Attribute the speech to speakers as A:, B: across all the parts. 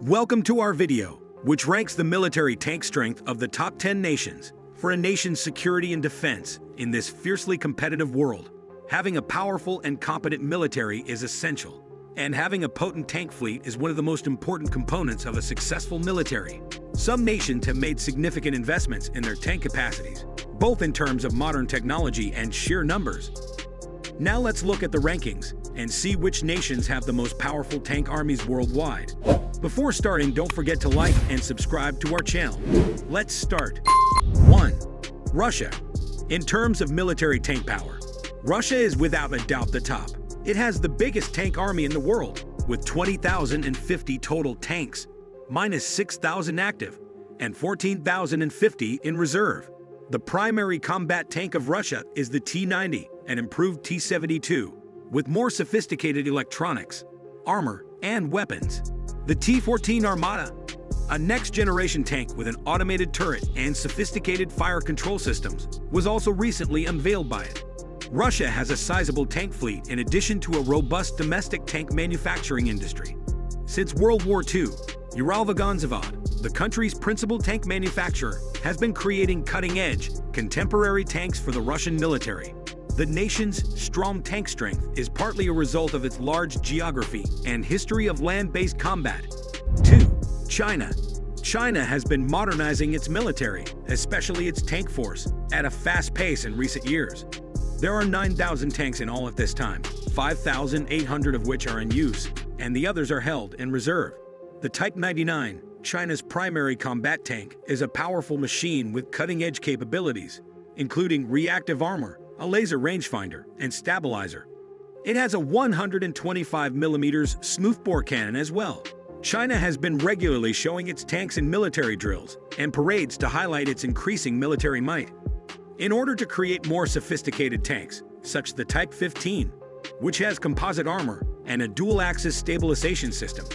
A: Welcome to our video, which ranks the military tank strength of the top 10 nations. For a nation's security and defense in this fiercely competitive world, having a powerful and competent military is essential. And having a potent tank fleet is one of the most important components of a successful military. Some nations have made significant investments in their tank capacities, both in terms of modern technology and sheer numbers. Now let's look at the rankings and see which nations have the most powerful tank armies worldwide. Before starting, don't forget to like and subscribe to our channel. Let's start. 1. Russia. In terms of military tank power, Russia is without a doubt the top. It has the biggest tank army in the world, with 20,050 total tanks, minus 6,000 active, and 14,050 in reserve. The primary combat tank of Russia is the T-90, an improved T-72, with more sophisticated electronics, armor, and weapons. The T-14 Armata, a next-generation tank with an automated turret and sophisticated fire control systems, was also recently unveiled by it. Russia has a sizable tank fleet in addition to a robust domestic tank manufacturing industry. Since World War II, Uralvagonzavod, the country's principal tank manufacturer, has been creating cutting-edge, contemporary tanks for the Russian military. The nation's strong tank strength is partly a result of its large geography and history of land-based combat. 2. China. China has been modernizing its military, especially its tank force, at a fast pace in recent years. There are 9,000 tanks in all at this time, 5,800 of which are in use, and the others are held in reserve. The Type 99, China's primary combat tank, is a powerful machine with cutting-edge capabilities, including reactive armor, a laser rangefinder, and stabilizer. It has a 125mm smoothbore cannon as well. China has been regularly showing its tanks in military drills and parades to highlight its increasing military might. In order to create more sophisticated tanks, such as the Type 15, which has composite armor and a dual-axis stabilization system,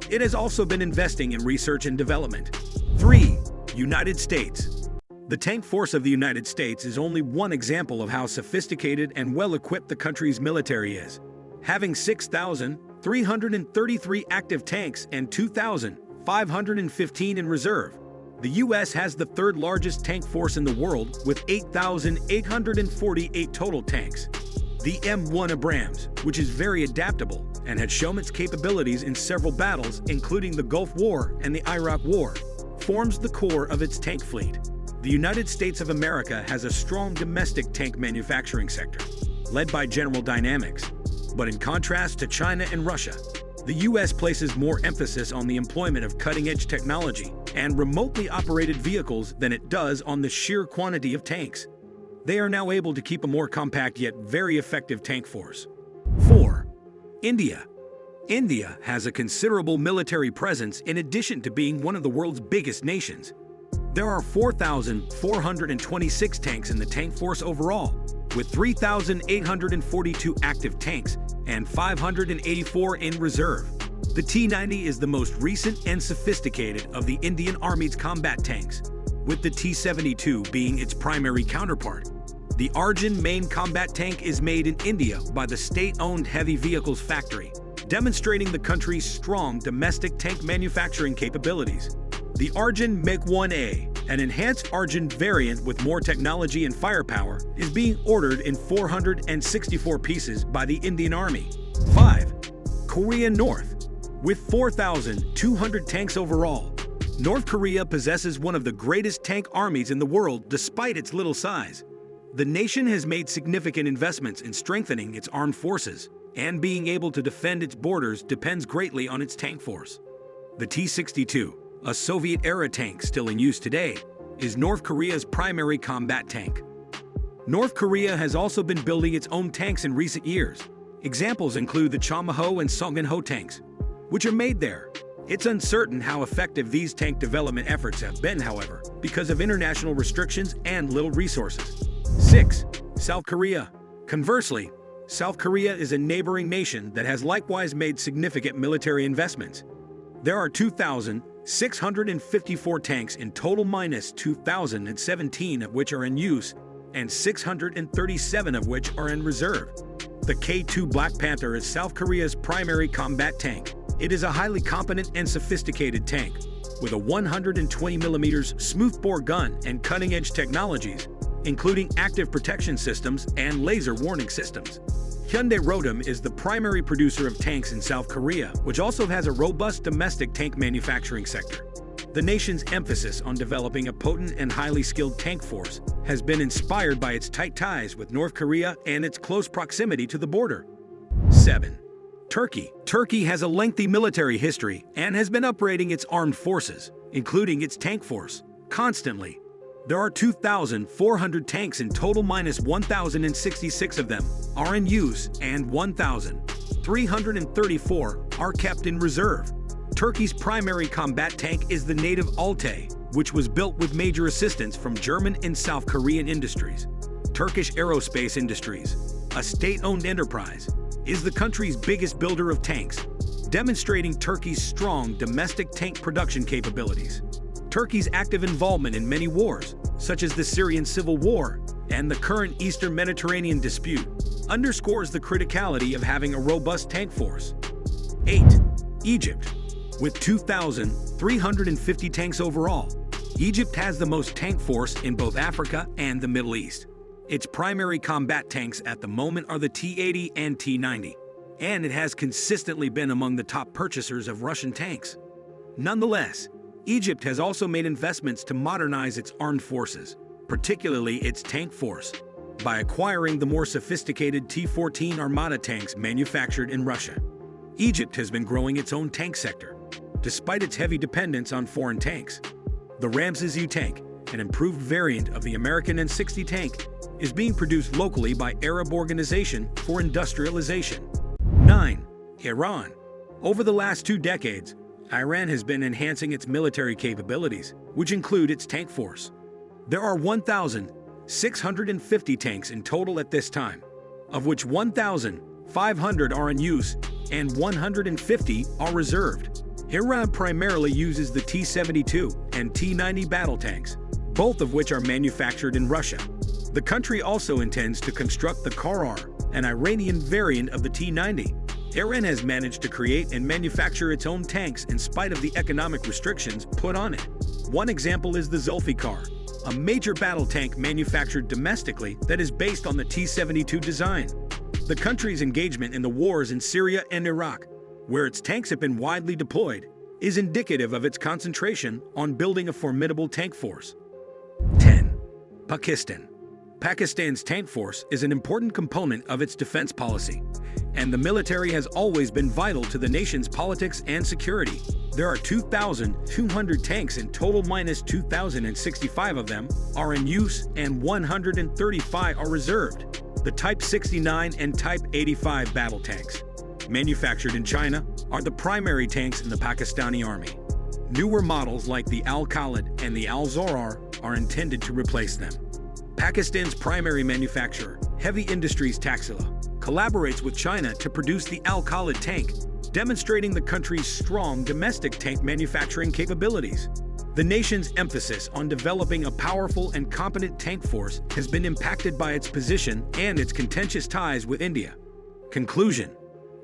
A: it has also been investing in research and development. 3. United States. The tank force of the United States is only one example of how sophisticated and well-equipped the country's military is. Having 6,333 active tanks and 2,515 in reserve, the U.S. has the third-largest tank force in the world with 8,848 total tanks. The M1 Abrams, which is very adaptable and has shown its capabilities in several battles, including the Gulf War and the Iraq War, forms the core of its tank fleet. The United States of America has a strong domestic tank manufacturing sector, led by General Dynamics. But in contrast to China and Russia, the U.S. places more emphasis on the employment of cutting-edge technology and remotely operated vehicles than it does on the sheer quantity of tanks. They are now able to keep a more compact yet very effective tank force. 4. India. India has a considerable military presence in addition to being one of the world's biggest nations. There are 4,426 tanks in the tank force overall, with 3,842 active tanks and 584 in reserve. The T-90 is the most recent and sophisticated of the Indian Army's combat tanks, with the T-72 being its primary counterpart. The Arjun main combat tank is made in India by the state-owned Heavy Vehicles Factory, demonstrating the country's strong domestic tank manufacturing capabilities. The Arjun MiG-1A, an enhanced Arjun variant with more technology and firepower, is being ordered in 464 pieces by the Indian Army. 5. Korea North. With 4,200 tanks overall, North Korea possesses one of the greatest tank armies in the world despite its little size. The nation has made significant investments in strengthening its armed forces, and being able to defend its borders depends greatly on its tank force. The T-62, a Soviet-era tank still in use today, is North Korea's primary combat tank. North Korea has also been building its own tanks in recent years. Examples include the Chonmaho and Songun-ho tanks, which are made there. It's uncertain how effective these tank development efforts have been, however, because of international restrictions and little resources. 6. South Korea. Conversely, South Korea is a neighboring nation that has likewise made significant military investments. There are 2,654 tanks in total, minus 2,017 of which are in use, and 637 of which are in reserve. The K-2 Black Panther is South Korea's primary combat tank, It is a highly competent and sophisticated tank, with a 120mm smoothbore gun and cutting-edge technologies, including active protection systems and laser warning systems. Hyundai Rotem is the primary producer of tanks in South Korea, which also has a robust domestic tank manufacturing sector. The nation's emphasis on developing a potent and highly skilled tank force has been inspired by its tight ties with North Korea and its close proximity to the border. 7. Turkey. Turkey has a lengthy military history and has been upgrading its armed forces, including its tank force, constantly. There are 2,400 tanks in total, minus 1,066 of them are in use and 1,334 are kept in reserve. Turkey's primary combat tank is the native Altay, which was built with major assistance from German and South Korean industries. Turkish Aerospace Industries, a state-owned enterprise, is the country's biggest builder of tanks, demonstrating Turkey's strong domestic tank production capabilities. Turkey's active involvement in many wars, such as the Syrian Civil War and the current Eastern Mediterranean dispute, underscores the criticality of having a robust tank force. 8. Egypt. With 2,350 tanks overall, Egypt has the most tank force in both Africa and the Middle East. Its primary combat tanks at the moment are the T-80 and T-90, and it has consistently been among the top purchasers of Russian tanks. Nonetheless, Egypt has also made investments to modernize its armed forces, particularly its tank force, by acquiring the more sophisticated T-14 Armata tanks manufactured in Russia. Egypt has been growing its own tank sector, despite its heavy dependence on foreign tanks. The Ramses U tank, an improved variant of the American N-60 tank, is being produced locally by Arab Organization for Industrialization. 9. Iran. Over the last 2 decades, Iran has been enhancing its military capabilities, which include its tank force. There are 1,650 tanks in total at this time, of which 1,500 are in use and 150 are reserved. Iran primarily uses the T-72 and T-90 battle tanks, both of which are manufactured in Russia. The country also intends to construct the Karar, an Iranian variant of the T-90. Iran has managed to create and manufacture its own tanks in spite of the economic restrictions put on it. One example is the Zulfikar, a major battle tank manufactured domestically that is based on the T-72 design. The country's engagement in the wars in Syria and Iraq, where its tanks have been widely deployed, is indicative of its concentration on building a formidable tank force. 10. Pakistan. Pakistan's tank force is an important component of its defense policy, and the military has always been vital to the nation's politics and security. There are 2,200 tanks in total, minus 2,065 of them are in use and 135 are reserved. The Type 69 and Type 85 battle tanks, manufactured in China, are the primary tanks in the Pakistani army. Newer models like the Al-Khalid and the Al-Zorar are intended to replace them. Pakistan's primary manufacturer, Heavy Industries Taxila, collaborates with China to produce the Al-Khalid tank, demonstrating the country's strong domestic tank manufacturing capabilities. The nation's emphasis on developing a powerful and competent tank force has been impacted by its position and its contentious ties with India. Conclusion: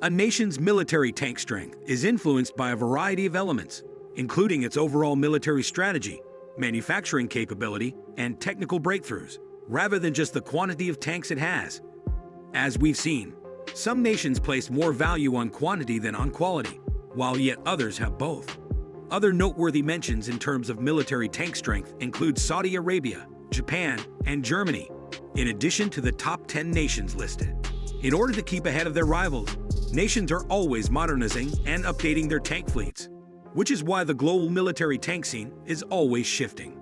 A: a nation's military tank strength is influenced by a variety of elements, including its overall military strategy, manufacturing capability, and technical breakthroughs, rather than just the quantity of tanks it has. As we've seen, some nations place more value on quantity than on quality, while yet others have both. Other noteworthy mentions in terms of military tank strength include Saudi Arabia, Japan, and Germany, in addition to the top 10 nations listed. In order to keep ahead of their rivals, nations are always modernizing and updating their tank fleets, which is why the global military tank scene is always shifting.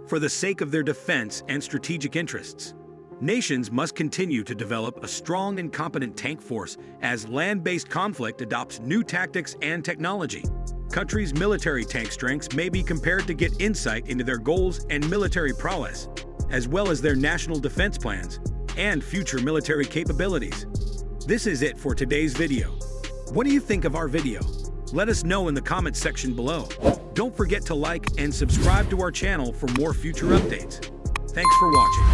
A: For the sake of their defense and strategic interests, nations must continue to develop a strong and competent tank force as land-based conflict adopts new tactics and technology. Countries' military tank strengths may be compared to get insight into their goals and military prowess, as well as their national defense plans and future military capabilities. This is it for today's video. What do you think of our video? Let us know in the comments section below. Don't forget to like and subscribe to our channel for more future updates. Thanks for watching.